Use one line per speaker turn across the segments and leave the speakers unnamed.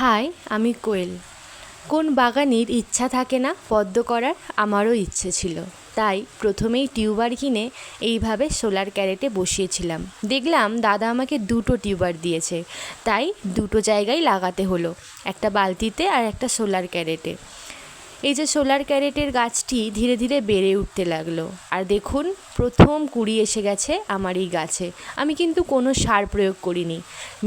High, আমি কোয়েল। কোন বাগানির ইচ্ছা থাকে না পদ্ম করার? আমারও ইচ্ছে ছিল। তাই প্রথমেই টিউবার কিনে এইভাবে সোলার ক্যারেটে বসিয়েছিলাম। দেখলাম দাদা আমাকে দুটো টিউবার দিয়েছে, তাই দুটো জায়গায় লাগাতে হলো, একটা বালতিতে আর একটা সোলার ক্যারেটে। এই যে সোলার ক্যারেটের গাছটি ধীরে ধীরে বেড়ে উঠতে লাগলো। আর দেখুন, প্রথম কুঁড়ি এসে গেছে আমার এই গাছে। আমি কিন্তু কোনো সার প্রয়োগ করিনি,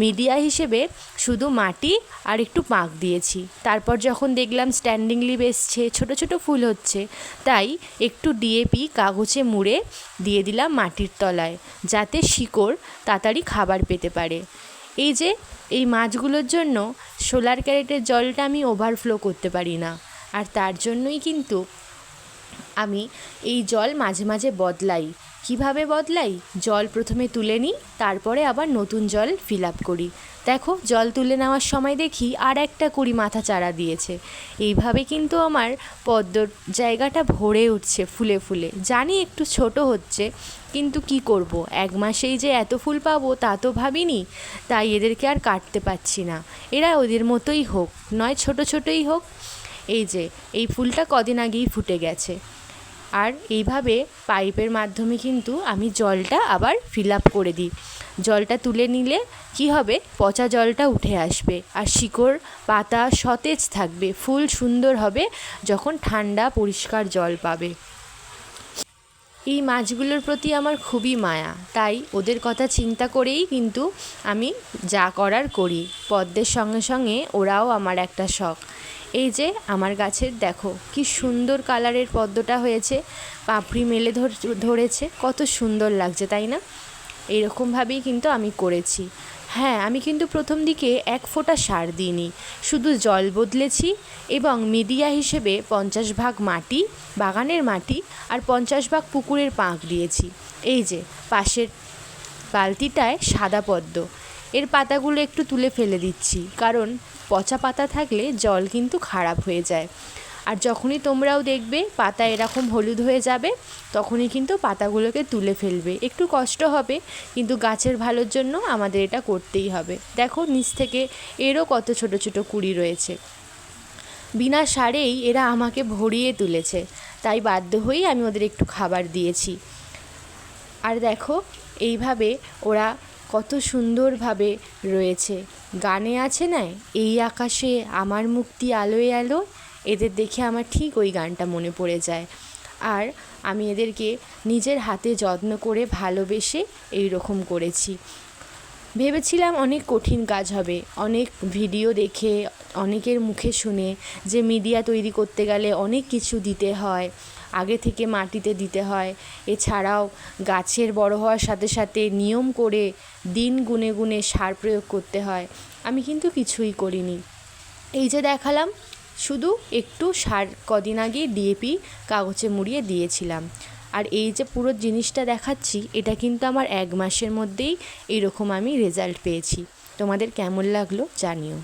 মিডিয়া হিসেবে শুধু মাটি আর একটু পাঁক দিয়েছি। তারপর যখন দেখলাম স্ট্যান্ডিং লিভ এসছে, ছোটো ছোটো ফুল হচ্ছে, তাই একটু ডিএপি কাগজে মুড়ে দিয়ে দিলাম মাটির তলায়, যাতে শিকড় তাড়াতাড়ি খাবার পেতে পারে। এই যে এই মাছগুলোর জন্য সোলার ক্যারেটের জলটা আমি ওভারফ্লো করতে পারি না, আর তার জন্যই কিন্তু আমি এই জল মাঝে মাঝে বদলাই। কিভাবে বদলাই? জল প্রথমে তুলে নিই, তারপরে আবার নতুন জল ফিল আপ করি। দেখো, জল তুলে নেওয়ার সময় দেখি আর একটা কুঁড়ি মাথা চারা দিয়েছে। এইভাবে কিন্তু আমার পদ্মর জায়গাটা ভরে উঠছে ফুলে ফুলে। জানি একটু ছোট হচ্ছে, কিন্তু কি করব, এক মাসেই যে এত ফুল পাবো তা তো ভাবিনি। তাই এদেরকে আর কাটতে পারছি না, এরা ওদের মতোই হোক, নয় ছোট ছোটই হোক। এই যে এই ফুলটা কদিন আগেই ফুটে গেছে, আর এইভাবে পাইপের মাধ্যমে কিন্তু আমি জলটা আবার ফিল আপ করে দিই। জলটা তুলে নিলে কি হবে, পচা জলটা উঠে আসবে, আর শিকড় পাতা সতেজ থাকবে, ফুল সুন্দর হবে যখন ঠান্ডা পরিষ্কার জল পাবে। এই মাছগুলোর প্রতি আমার খুবই মায়া, তাই ওদের কথা চিন্তা করেই কিন্তু আমি যা করার করি। পদ্মের সঙ্গে সঙ্গে ওরাও আমার একটা শখ। এই যে আমার গাছের দেখো কি সুন্দর কালারের পদ্মটা হয়েছে, পাপড়ি মেলে ধরেছে, কত সুন্দর লাগছে তাই না? এইরকমভাবেই কিন্তু আমি করেছি। হ্যাঁ, আমি কিন্তু প্রথম দিকে এক ফোঁটা সার দিইনি, শুধু জল বদলেছি এবং মিডিয়া হিসেবে 50 ভাগ মাটি, বাগানের মাটি, আর 50 ভাগ পুকুরের পাঁক দিয়েছি। এই যে পাশের বালতিটায় সাদা পদ্ম, এর পাতাগুলো একটু তুলে ফেলে দিচ্ছি, কারণ পচা পাতা থাকলে জল কিন্তু খারাপ হয়ে যায়। আর যখনই তোমরাও দেখবে পাতা এরকম হলুদ হয়ে যাবে, তখনই কিন্তু পাতাগুলোকে তুলে ফেলবে। একটু কষ্ট হবে, কিন্তু গাছের ভালোর জন্য আমাদের এটা করতেই হবে। দেখো নিচ থেকে এরও কত ছোট ছোট কুঁড়ি রয়েছে। বিনা সারেই এরা আমাকে ভরিয়ে তুলেছে, তাই বাধ্য হয়েই আমি ওদের একটু খাবার দিয়েছি। আর দেখো এইভাবে ওরা কত সুন্দরভাবে রয়েছে। গানে আছে না, এই আকাশে আমার মুক্তি আলোয় আলো, এদের দেখে আমার ঠিক ওই গানটা মনে পড়ে যায়। আর আমি এদেরকে নিজের হাতে যত্ন করে ভালোবেসে এই রকম করেছি। ভেবেছিলাম অনেক কঠিন কাজ হবে, অনেক ভিডিও দেখে, অনেকের মুখে শুনে, যে মিডিয়া তৈরি করতে গেলে অনেক কিছু দিতে হয়, আগে থেকে মাটিতে দিতে হয়, এছাড়াও গাছের বড় হওয়ার সাথে সাথে নিয়ম করে দিন গুনে গুনে সার প্রয়োগ করতে হয়। আমি কিন্তু কিছুই করিনি। এই যে দেখালাম, শুধু একটু সার কদিন আগে ডিএপি কাগজে মুড়িয়ে দিয়েছিলাম। আর এই যে পুরো জিনিসটা দেখাচ্ছি, এটা কিন্তু আমার 1 মাসের মধ্যেই এইরকম আমি রেজাল্ট পেয়েছি। তোমাদের কেমন লাগলো জানিও।